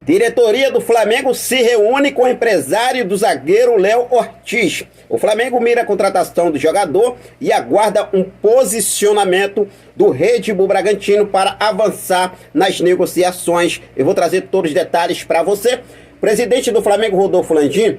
Diretoria do Flamengo se reúne com o empresário do zagueiro Léo Ortiz. O Flamengo mira a contratação do jogador e aguarda um posicionamento do Red Bull Bragantino para avançar nas negociações. Eu vou trazer todos os detalhes para você. Presidente do Flamengo, Rodolfo Landim,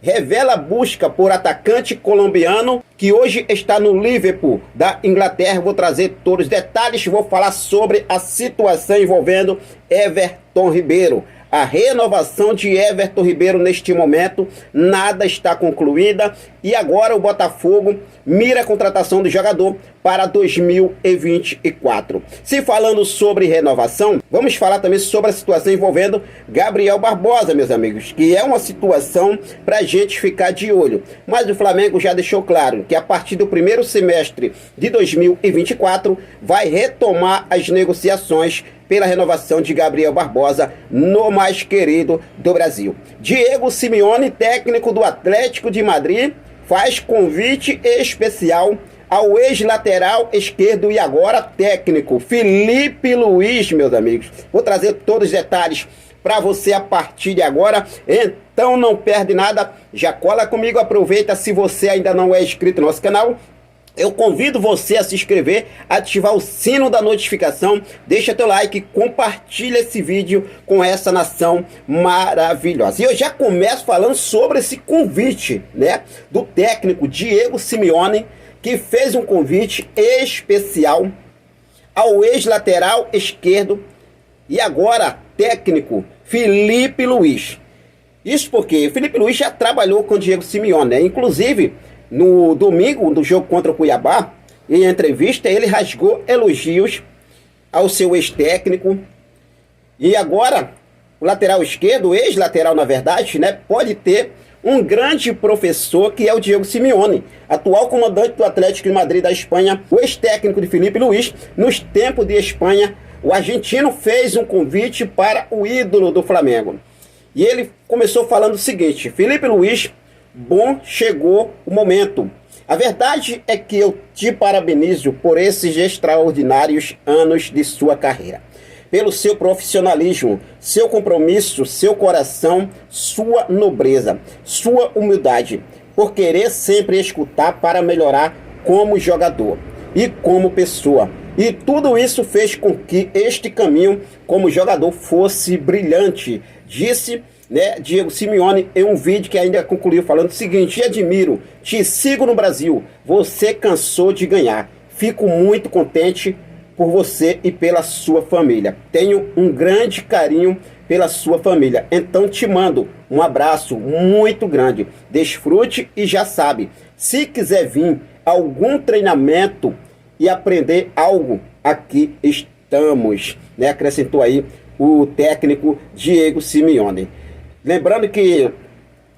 revela a busca por atacante colombiano que hoje está no Liverpool da Inglaterra. Vou trazer todos os detalhes, vou falar sobre a situação envolvendo Everton Ribeiro. A renovação de Everton Ribeiro neste momento, nada está concluída e agora o Botafogo mira a contratação do jogador para 2024. Se falando sobre renovação, vamos falar também sobre a situação envolvendo Gabriel Barbosa, meus amigos, que é uma situação para a gente ficar de olho. Mas o Flamengo já deixou claro que a partir do primeiro semestre de 2024 vai retomar as negociações pela renovação de Gabriel Barbosa no mais querido do Brasil. Diego Simeone, técnico do Atlético de Madrid, faz convite especial ao ex-lateral esquerdo e agora técnico Filipe Luís, meus amigos. Vou trazer todos os detalhes para você a partir de agora, então não perde nada, já cola comigo, aproveita. Se você ainda não é inscrito no nosso canal, eu convido você a se inscrever, ativar o sino da notificação, deixa teu like, compartilha esse vídeo com essa nação maravilhosa. E eu já começo falando sobre esse convite, né, do técnico Diego Simeone, que fez um convite especial ao ex-lateral esquerdo e agora técnico Filipe Luís. Isso porque Filipe Luís já trabalhou com Diego Simeone, né? Inclusive no domingo, no jogo contra o Cuiabá, em entrevista, ele rasgou elogios ao seu ex-técnico. E agora, o lateral esquerdo, o ex-lateral na verdade, né, pode ter um grande professor que é o Diego Simeone, atual comandante do Atlético de Madrid da Espanha, o ex-técnico de Filipe Luís. Nos tempos de Espanha, o argentino fez um convite para o ídolo do Flamengo. E ele começou falando o seguinte: Filipe Luís, bom, chegou o momento. A verdade é que eu te parabenizo por esses extraordinários anos de sua carreira, pelo seu profissionalismo, seu compromisso, seu coração, sua nobreza, sua humildade, por querer sempre escutar para melhorar como jogador e como pessoa. E tudo isso fez com que este caminho como jogador fosse brilhante, disse, né, Diego Simeone em um vídeo que ainda concluiu falando o seguinte: te admiro, te sigo no Brasil, você cansou de ganhar, fico muito contente por você e pela sua família, tenho um grande carinho pela sua família, então te mando um abraço muito grande, desfrute e já sabe, se quiser vir algum treinamento e aprender algo, aqui estamos, né? Acrescentou aí o técnico Diego Simeone. Lembrando que,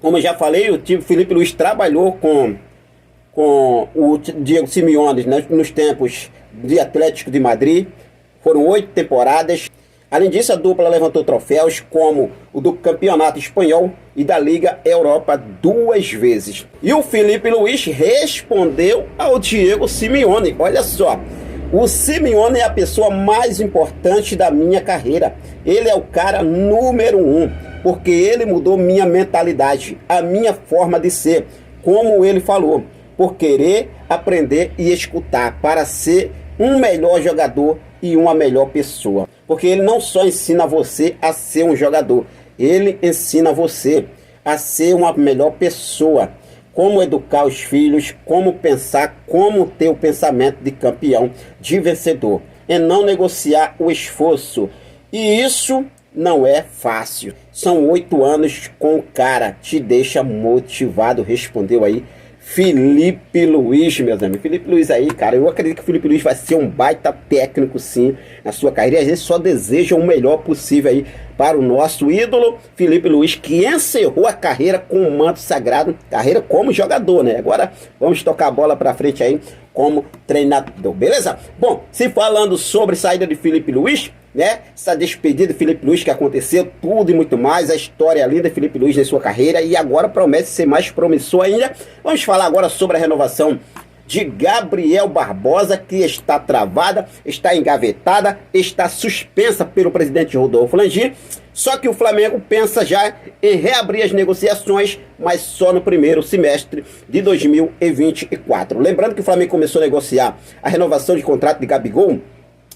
como eu já falei, o time Filipe Luís trabalhou com o Diego Simeone, né, nos tempos de Atlético de Madrid. Foram 8 temporadas. Além disso, a dupla levantou troféus como o do Campeonato Espanhol e da Liga Europa 2 vezes. E o Filipe Luís respondeu ao Diego Simeone. Olha só, o Simeone é a pessoa mais importante da minha carreira. Ele é o cara número 1. Porque ele mudou minha mentalidade, a minha forma de ser, como ele falou, por querer aprender e escutar, para ser um melhor jogador e uma melhor pessoa. Porque ele não só ensina você a ser um jogador, ele ensina você a ser uma melhor pessoa, como educar os filhos, como pensar, como ter o pensamento de campeão, de vencedor, e não negociar o esforço. E isso não é fácil. São 8 anos com o cara, te deixa motivado, respondeu aí Filipe Luís, meus amigos. Filipe Luís aí, cara, eu acredito que o Filipe Luís vai ser um baita técnico sim na sua carreira. E a gente só deseja o melhor possível aí para o nosso ídolo Filipe Luís, que encerrou a carreira com o manto sagrado, carreira como jogador, né? Agora vamos tocar a bola para frente aí como treinador, beleza? Bom, se falando sobre saída de Filipe Luís, né, essa despedida de Filipe Luís que aconteceu, tudo e muito mais, a história linda de Filipe Luís em sua carreira, e agora promete ser mais promissor ainda. Vamos falar agora sobre a renovação de Gabriel Barbosa, que está travada, está engavetada, está suspensa pelo presidente Rodolfo Landim. Só que o Flamengo pensa já em reabrir as negociações, mas só no primeiro semestre de 2024. Lembrando que o Flamengo começou a negociar a renovação de contrato de Gabigol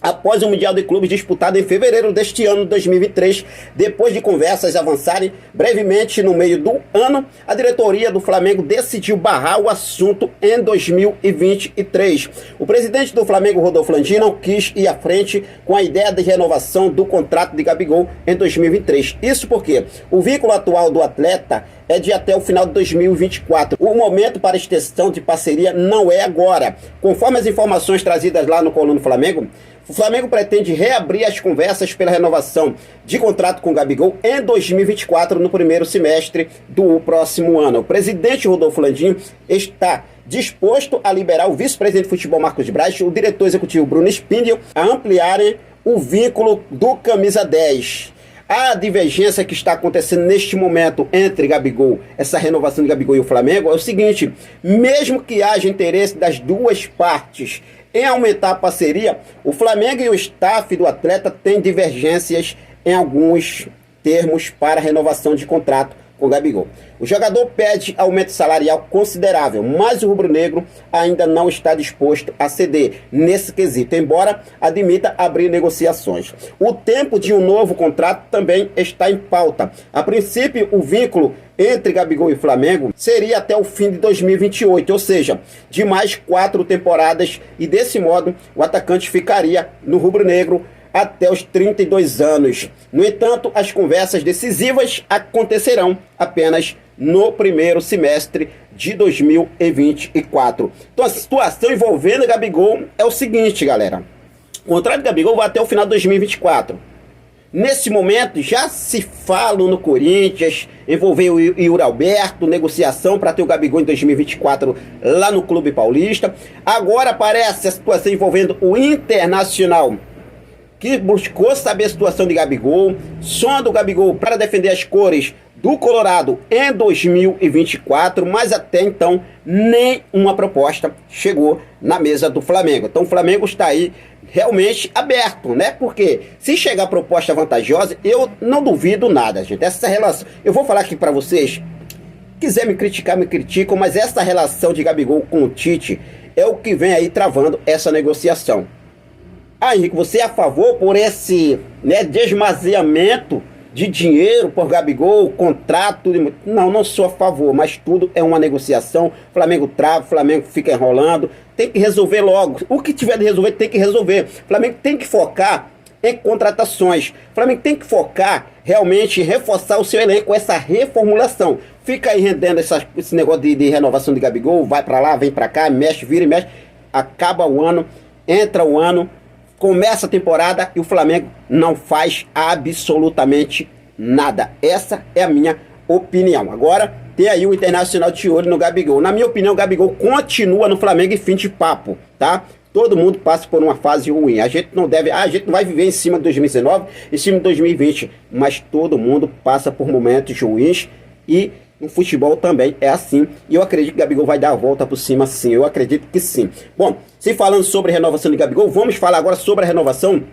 após o Mundial de Clubes disputado em fevereiro deste ano, 2023, depois de conversas avançarem brevemente no meio do ano, a diretoria do Flamengo decidiu barrar o assunto em 2023. O presidente do Flamengo, Rodolfo Landim, não quis ir à frente com a ideia de renovação do contrato de Gabigol em 2023. Isso porque o vínculo atual do atleta é de até o final de 2024. O momento para extensão de parceria não é agora. Conforme as informações trazidas lá no Coluna do Flamengo, o Flamengo pretende reabrir as conversas pela renovação de contrato com o Gabigol em 2024, no primeiro semestre do próximo ano. O presidente Rodolfo Landim está disposto a liberar o vice-presidente de futebol Marcos Braz, o diretor executivo Bruno Spindel, a ampliarem o vínculo do camisa 10. A divergência que está acontecendo neste momento entre Gabigol, essa renovação de Gabigol e o Flamengo, é o seguinte: mesmo que haja interesse das duas partes em aumentar a parceria, o Flamengo e o staff do atleta têm divergências em alguns termos para renovação de contrato com o Gabigol. O jogador pede aumento salarial considerável, mas o rubro-negro ainda não está disposto a ceder nesse quesito, embora admita abrir negociações. O tempo de um novo contrato também está em pauta. A princípio, o vínculo entre Gabigol e Flamengo seria até o fim de 2028, ou seja, de mais 4 temporadas, e desse modo o atacante ficaria no rubro-negro até os 32 anos. No entanto, as conversas decisivas acontecerão apenas no primeiro semestre de 2024. Então a situação envolvendo Gabigol é o seguinte, galera. O contrato de Gabigol vai até o final de 2024. Nesse momento já se fala no Corinthians, envolveu o Yuri Alberto, negociação para ter o Gabigol em 2024 lá no Clube Paulista. Agora aparece a situação envolvendo o Internacional, que buscou saber a situação de Gabigol, sonda o Gabigol para defender as cores do Colorado em 2024, mas até então nenhuma proposta chegou na mesa do Flamengo. Então o Flamengo está aí realmente aberto, né? Porque se chegar proposta vantajosa, eu não duvido nada, gente. Essa relação, eu vou falar aqui para vocês, quiser me criticar, me criticam, mas essa relação de Gabigol com o Tite é o que vem aí travando essa negociação. Ah, Henrique, você é a favor por esse, né, desmazeamento de dinheiro por Gabigol, contrato? Tudo? Não, não sou a favor, mas tudo é uma negociação. Flamengo trava, Flamengo fica enrolando, tem que resolver logo. O que tiver de resolver, tem que resolver. Flamengo tem que focar em contratações. Flamengo tem que focar realmente em reforçar o seu elenco, essa reformulação. Fica aí rendendo esse negócio de renovação de Gabigol, vai pra lá, vem pra cá, mexe, vira e mexe. Acaba o ano, entra o ano, começa a temporada e o Flamengo não faz absolutamente nada. Essa é a minha opinião. Agora tem aí o Internacional de olho no Gabigol. Na minha opinião, o Gabigol continua no Flamengo e fim de papo, tá? Todo mundo passa por uma fase ruim. A gente não vai viver em cima de 2019, em cima de 2020, mas todo mundo passa por momentos ruins e no futebol também é assim, e eu acredito que o Gabigol vai dar a volta por cima sim, eu acredito que sim. Bom, se falando sobre a renovação de Gabigol, vamos falar agora sobre a renovação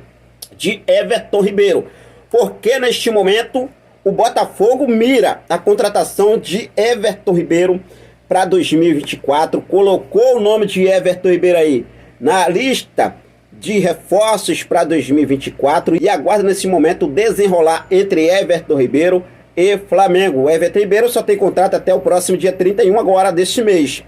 de Everton Ribeiro, porque neste momento o Botafogo mira a contratação de Everton Ribeiro para 2024, colocou o nome de Everton Ribeiro aí na lista de reforços para 2024 e aguarda nesse momento desenrolar entre Everton Ribeiro e Flamengo. O Everton Ribeiro só tem contrato até o próximo dia 31 agora deste mês.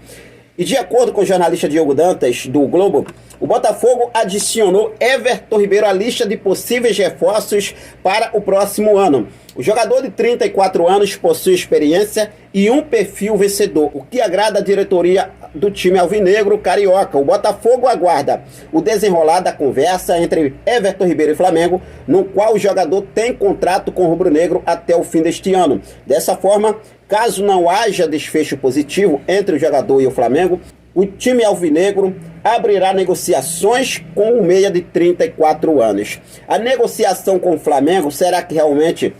E de acordo com o jornalista Diogo Dantas, do Globo, o Botafogo adicionou Everton Ribeiro à lista de possíveis reforços para o próximo ano. O jogador de 34 anos possui experiência e um perfil vencedor, o que agrada a diretoria do time alvinegro carioca. O Botafogo aguarda o desenrolar da conversa entre Everton Ribeiro e Flamengo, no qual o jogador tem contrato com o rubro-negro até o fim deste ano. Dessa forma, caso não haja desfecho positivo entre o jogador e o Flamengo, o time alvinegro abrirá negociações com o meia de 34 anos. A negociação com o Flamengo, será que realmente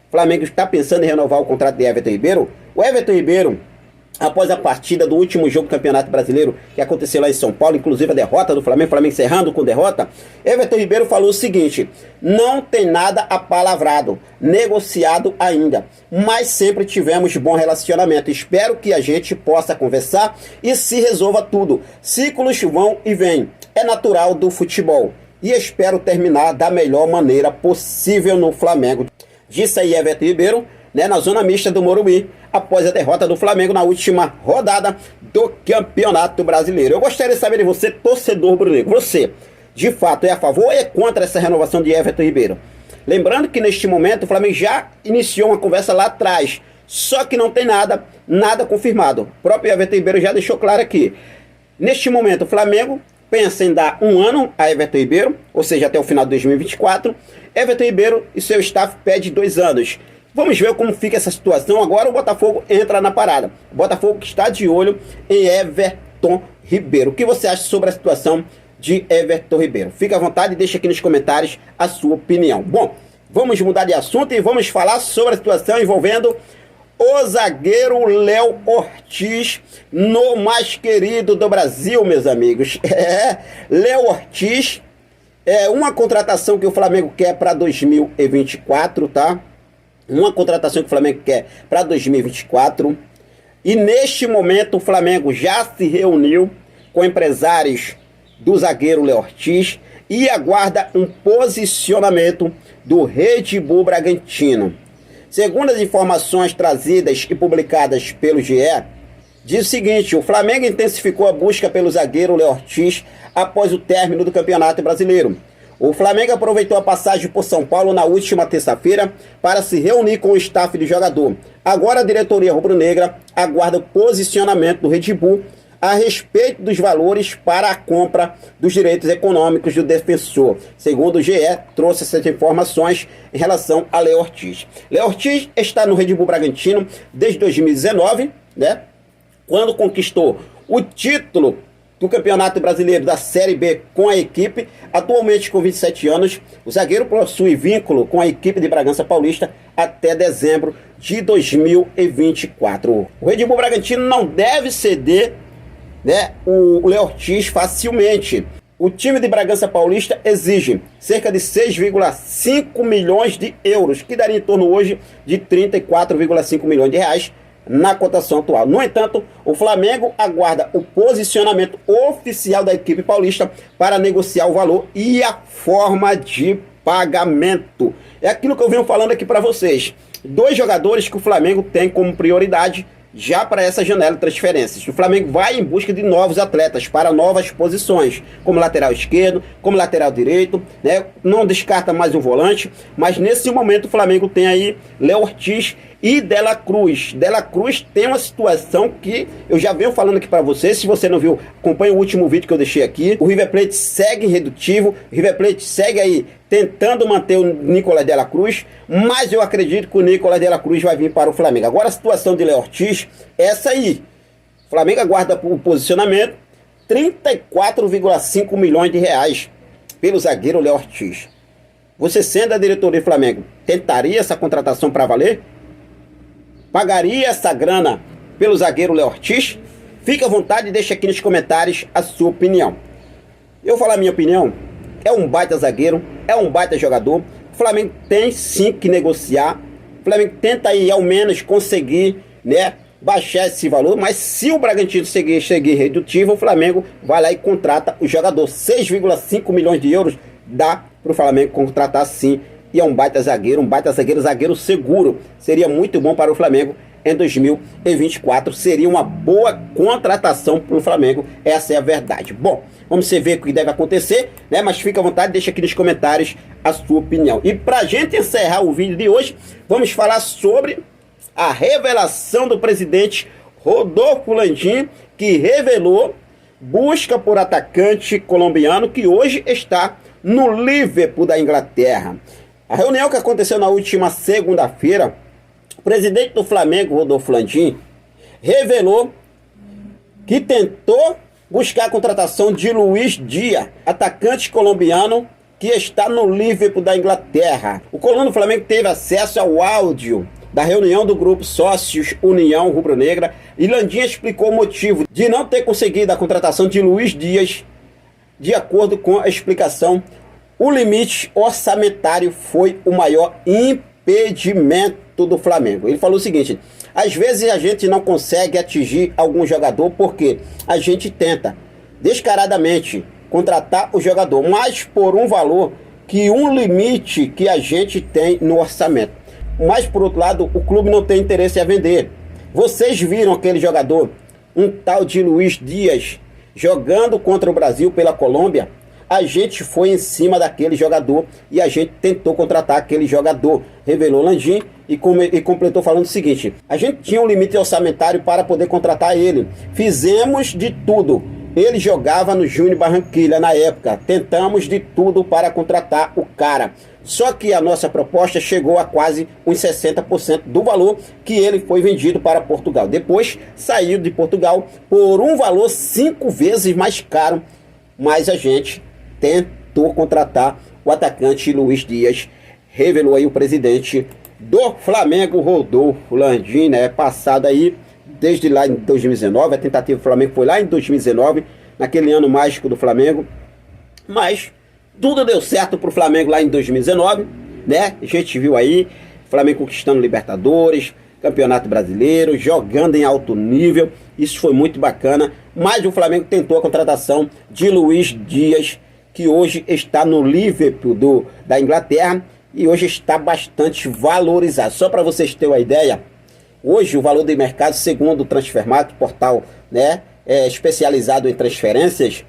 o Flamengo está pensando em renovar o contrato de Everton Ribeiro? O Everton Ribeiro após a partida do último jogo do Campeonato Brasileiro que aconteceu lá em São Paulo, inclusive a derrota do Flamengo, Flamengo encerrando com derrota, Everton Ribeiro falou o seguinte: não tem nada apalavrado, negociado ainda, mas sempre tivemos bom relacionamento. Espero que a gente possa conversar e se resolva tudo. Ciclos vão e vêm, é natural do futebol e espero terminar da melhor maneira possível no Flamengo. Disse aí Everton Ribeiro, na zona mista do Morumbi, após a derrota do Flamengo na última rodada do Campeonato Brasileiro. Eu gostaria de saber de você, torcedor rubro-negro, você, de fato, é a favor ou é contra essa renovação de Everton Ribeiro? Lembrando que neste momento o Flamengo já iniciou uma conversa lá atrás, só que não tem nada confirmado. O próprio Everton Ribeiro já deixou claro aqui. Neste momento o Flamengo pensa em dar um ano a Everton Ribeiro, ou seja, até o final de 2024. Everton Ribeiro e seu staff pede 2 anos. Vamos ver como fica essa situação. Agora o Botafogo entra na parada. O Botafogo está de olho em Everton Ribeiro. O que você acha sobre a situação de Everton Ribeiro? Fique à vontade e deixe aqui nos comentários a sua opinião. Bom, vamos mudar de assunto e vamos falar sobre a situação envolvendo o zagueiro Léo Ortiz, no mais querido do Brasil, meus amigos. Léo Ortiz é uma contratação que o Flamengo quer para 2024, tá? Uma contratação que o Flamengo quer para 2024. E neste momento o Flamengo já se reuniu com empresários do zagueiro Léo Ortiz e aguarda um posicionamento do Red Bull Bragantino. Segundo as informações trazidas e publicadas pelo GE, diz o seguinte: o Flamengo intensificou a busca pelo zagueiro Léo Ortiz após o término do Campeonato Brasileiro. O Flamengo aproveitou a passagem por São Paulo na última terça-feira para se reunir com o staff do jogador. Agora a diretoria rubro-negra aguarda o posicionamento do Red Bull a respeito dos valores para a compra dos direitos econômicos do defensor. Segundo o GE, trouxe essas informações em relação a Léo Ortiz. Léo Ortiz está no Red Bull Bragantino desde 2019, quando conquistou o título do Campeonato Brasileiro da Série B com a equipe. Atualmente com 27 anos, o zagueiro possui vínculo com a equipe de Bragança Paulista até dezembro de 2024. O Red Bull Bragantino não deve ceder o Léo Ortiz facilmente. O time de Bragança Paulista exige cerca de 6,5 milhões de euros, que daria em torno hoje de 34,5 milhões de reais na cotação atual. No entanto, o Flamengo aguarda o posicionamento oficial da equipe paulista para negociar o valor e a forma de pagamento. É aquilo que eu venho falando aqui para vocês. 2 jogadores que o Flamengo tem como prioridade já para essa janela de transferências. O Flamengo vai em busca de novos atletas para novas posições, como lateral esquerdo, como lateral direito, Não descarta mais um volante, mas nesse momento o Flamengo tem aí Léo Ortiz e De La Cruz. De La Cruz tem uma situação que eu já venho falando aqui para você. Se você não viu, acompanhe o último vídeo que eu deixei aqui. O River Plate segue redutivo, o River Plate segue aí tentando manter o Nicolás De La Cruz, mas eu acredito que o Nicolás De La Cruz vai vir para o Flamengo. Agora a situação de Léo Ortiz é essa aí. O Flamengo aguarda o posicionamento, 34,5 milhões de reais pelo zagueiro Léo Ortiz. Você, sendo a diretoria do Flamengo, tentaria essa contratação para valer? Pagaria essa grana pelo zagueiro Léo Ortiz? Fique à vontade e deixe aqui nos comentários a sua opinião. Eu vou falar a minha opinião. É um baita zagueiro, é um baita jogador. O Flamengo tem sim que negociar. O Flamengo tenta aí ao menos conseguir, baixar esse valor. Mas se o Bragantino seguir redutivo, o Flamengo vai lá e contrata o jogador. 6,5 milhões de euros dá para o Flamengo contratar sim. E é um baita zagueiro, zagueiro seguro. Seria muito bom para o Flamengo em 2024. Seria uma boa contratação para o Flamengo. Essa é a verdade. Bom, vamos ver o que deve acontecer, Mas fica à vontade, deixa aqui nos comentários a sua opinião. E para a gente encerrar o vídeo de hoje, vamos falar sobre a revelação do presidente Rodolfo Landim, que revelou busca por atacante colombiano que hoje está no Liverpool da Inglaterra. A reunião que aconteceu na última segunda-feira, o presidente do Flamengo, Rodolfo Landim, revelou que tentou buscar a contratação de Luiz Dias, atacante colombiano que está no Liverpool da Inglaterra. O colono do Flamengo teve acesso ao áudio da reunião do grupo Sócios União Rubro-Negra, e Landim explicou o motivo de não ter conseguido a contratação de Luiz Dias. De acordo com a explicação, o limite orçamentário foi o maior impedimento do Flamengo. Ele falou o seguinte: às vezes a gente não consegue atingir algum jogador porque a gente tenta descaradamente contratar o jogador, mas por um valor que um limite que a gente tem no orçamento. Mas por outro lado, o clube não tem interesse em vender. Vocês viram aquele jogador, um tal de Luiz Dias, jogando contra o Brasil pela Colômbia? A gente foi em cima daquele jogador e a gente tentou contratar aquele jogador, revelou Landim, e completou falando o seguinte: a gente tinha um limite orçamentário para poder contratar ele. Fizemos de tudo. Ele jogava no Júnior Barranquilla na época. Tentamos de tudo para contratar o cara. Só que a nossa proposta chegou a quase uns 60% do valor que ele foi vendido para Portugal. Depois saiu de Portugal por um valor 5 vezes mais caro, mas a gente tentou contratar o atacante Luiz Dias, revelou aí o presidente do Flamengo, Rodolfo Landim, né? Passado aí desde lá em 2019, a tentativa do Flamengo foi lá em 2019, naquele ano mágico do Flamengo, mas tudo deu certo pro Flamengo lá em 2019, né? A gente viu aí o Flamengo conquistando Libertadores, Campeonato Brasileiro, jogando em alto nível, isso foi muito bacana, mas o Flamengo tentou a contratação de Luiz Dias, que hoje está no Liverpool da Inglaterra e hoje está bastante valorizado. Só para vocês terem uma ideia, hoje o valor de mercado, segundo o Transfermarkt, portal, né, especializado em transferências,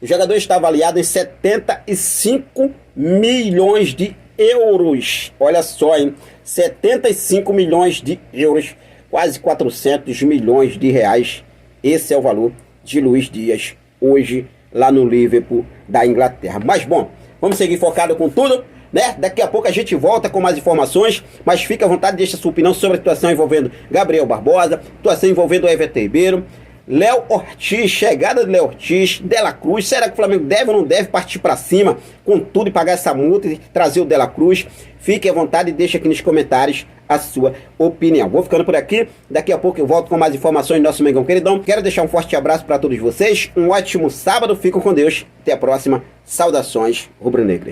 o jogador está avaliado em 75 milhões de euros. Olha só, hein? 75 milhões de euros, quase 400 milhões de reais. Esse é o valor de Luiz Dias hoje lá no Liverpool da Inglaterra. Mas bom, vamos seguir focado com tudo, né? Daqui a pouco a gente volta com mais informações, mas fica à vontade, deixa sua opinião sobre a situação envolvendo Gabriel Barbosa, situação envolvendo o Everton Ribeiro, Léo Ortiz, chegada de Léo Ortiz, De La Cruz. Será que o Flamengo deve ou não deve partir para cima com tudo e pagar essa multa e trazer o De La Cruz? Fique à vontade e deixe aqui nos comentários a sua opinião. Vou ficando por aqui, daqui a pouco eu volto com mais informações do nosso Mengão queridão. Quero deixar um forte abraço para todos vocês, um ótimo sábado, fiquem com Deus, até a próxima, saudações rubro-negras.